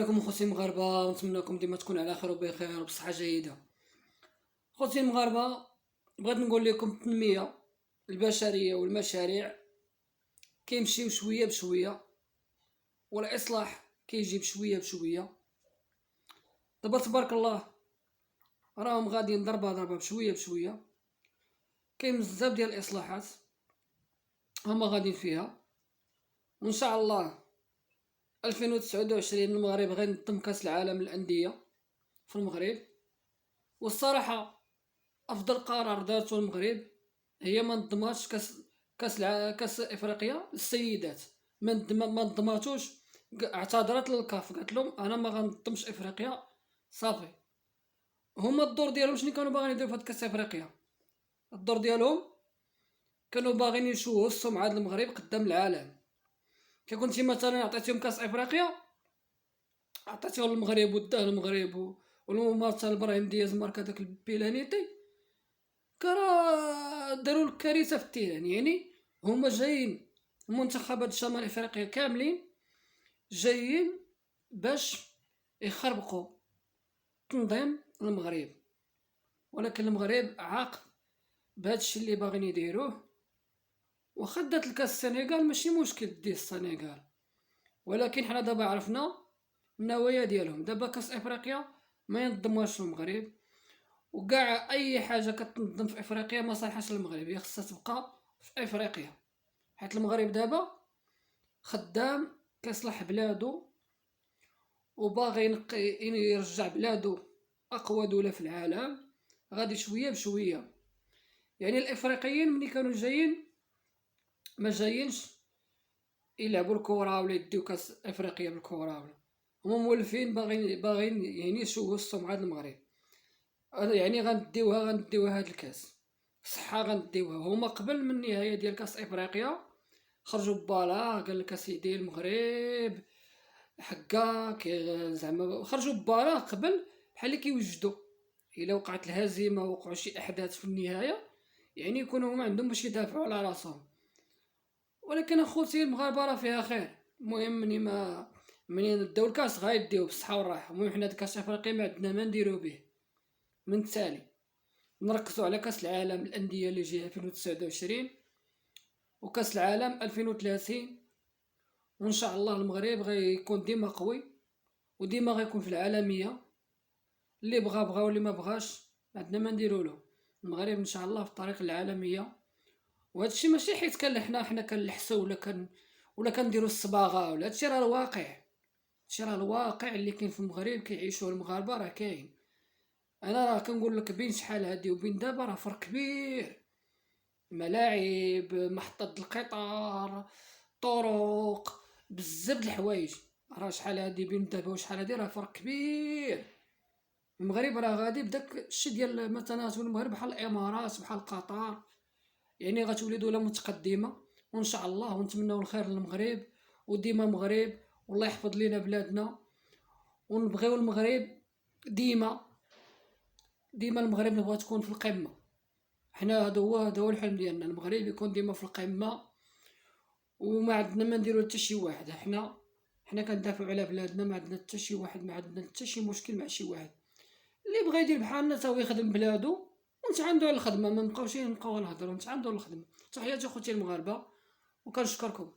عليكم خوتي المغاربه، ونتمنىكم ديما تكونوا على خير وبخير وبصحه جيده. خوتي المغاربه، بغيت نقول لكم التنميه البشريه والمشاريع كيمشيو شويه بشويه، والاصلاح كيجي بشويه بشويه. دابا تبارك الله راهم غاديين ضربه ضربه بشويه بشويه. كاين بزاف ديال الاصلاحات هما غاديين فيها، وان شاء الله 2029 المغرب غينظم كاس العالم للانديه في المغرب. والصراحه افضل قرار دارته المغرب هي ما نظماتش كاس افريقيا للسيدات. ما نظماتوش، اعتذرت للكاف، قالت لهم انا ما غنظمش افريقيا صافي. هما الدور ديالهم شنو كانوا باغيين يديروا في هاد كاس افريقيا؟ الدور ديالهم كانوا باغيين يشوهوا السمعه ديال المغرب قدام العالم. كي كنتي مثلا عطيتيهم كاس افريقيا، عطيتيهم المغرب وداه المغرب والممثل ابراهيم دياز ماركا داك البيلانيتي، كرا داروا الكارثه في التيران. يعني هما جايين المنتخبات الشمال افريقيا كاملين جايين باش يخربقوا تنظيم المغرب، ولكن المغرب عاق بهادشي اللي باغيين يديروه. وخدات الكاس السنغال ماشي مشكل دي السنغال، ولكن حنا دابا عرفنا النوايا ديالهم. دابا كاس افريقيا ما ينظموهاش المغرب، وكاع اي حاجه كتنظم في افريقيا ما صالحاش للمغرب، هي خصها تبقى في افريقيا، حيت المغرب دابا خدام كيصلح بلادو وباغي يرجع بلادو اقوى دوله في العالم، غادي شويه بشويه. يعني الافريقيين ملي كانوا جايين ما جايينش يلعبوا الكره ولا يديو كاس افريقيا بالكره، ولا هما مولفين باغيين يعني يشوهوا السمعه ديال المغرب. يعني غنديوها هاد الكاس صحة، غنديوها. هما قبل من النهاية ديال كاس افريقيا خرجوا ببلاغ قال لك اسيدي المغرب حكاك، زعما خرجوا ببلاغ قبل بحال اللي كيوجدوا الا وقعت الهزيمة وقعوا شي احداث في النهاية، يعني يكونوا هما عندهم باش يدافعوا على راسهم. ولكن اخوتي المغاربة راه فيها خير. المهم منين داو الكاس غايديو بالصحة والراحة. المهم حنا كاس افريقيا ما عندنا ما نديرو به. من التالي نركزوا على كاس العالم الانديه اللي جاي 2029 وكاس العالم 2030، وان شاء الله المغرب غيكون ديما قوي وديما غيكون في العالميه. اللي بغى واللي ما بغاش عندنا ما نديرو له. المغرب ان شاء الله في الطريق العالميه. وهذا الشيء ماشي حيت حنا كنلحسوا ولا كنديروا الصباغه، ولا هادشي راه الواقع. هادشي راه الواقع اللي كاين في المغرب كيعيشوه المغاربه، راه كاين. انا راه كنقول لك بين شحال هادي وبين دابا راه فرق كبير. ملاعب، محطة القطار، طرق، بزاف د الحوايج. راه شحال هادي بين دابا وشحال هادي راه فرق كبير. المغرب راه غادي بداك الشي ديال مثلا تولي المغرب بحال الامارات بحال قطر، يعني غتولي دولة متقدمة. وان شاء الله ونتمنوا الخير للمغرب وديما مغرب، والله يحفظ لينا بلادنا. ونبغيو المغرب ديما المغرب نبغى تكون في القمة. حنا هذا هو الحلم ديالنا، المغرب يكون ديما في القمة. وما عندنا ما نديرو حتى شي واحد. حنا كندافعوا على بلادنا، ما عندنا حتى شي واحد، ما عندنا حتى شي مشكل مع شي واحد. اللي بغى يدير بحالنا تا هو يخدم بلادو ونتعاندوا على الخدمه، ما نبقاوش نبقاو نهضروا، نتعاندوا على الخدمه. تحياتي خوتي المغاربه وكنشكركم.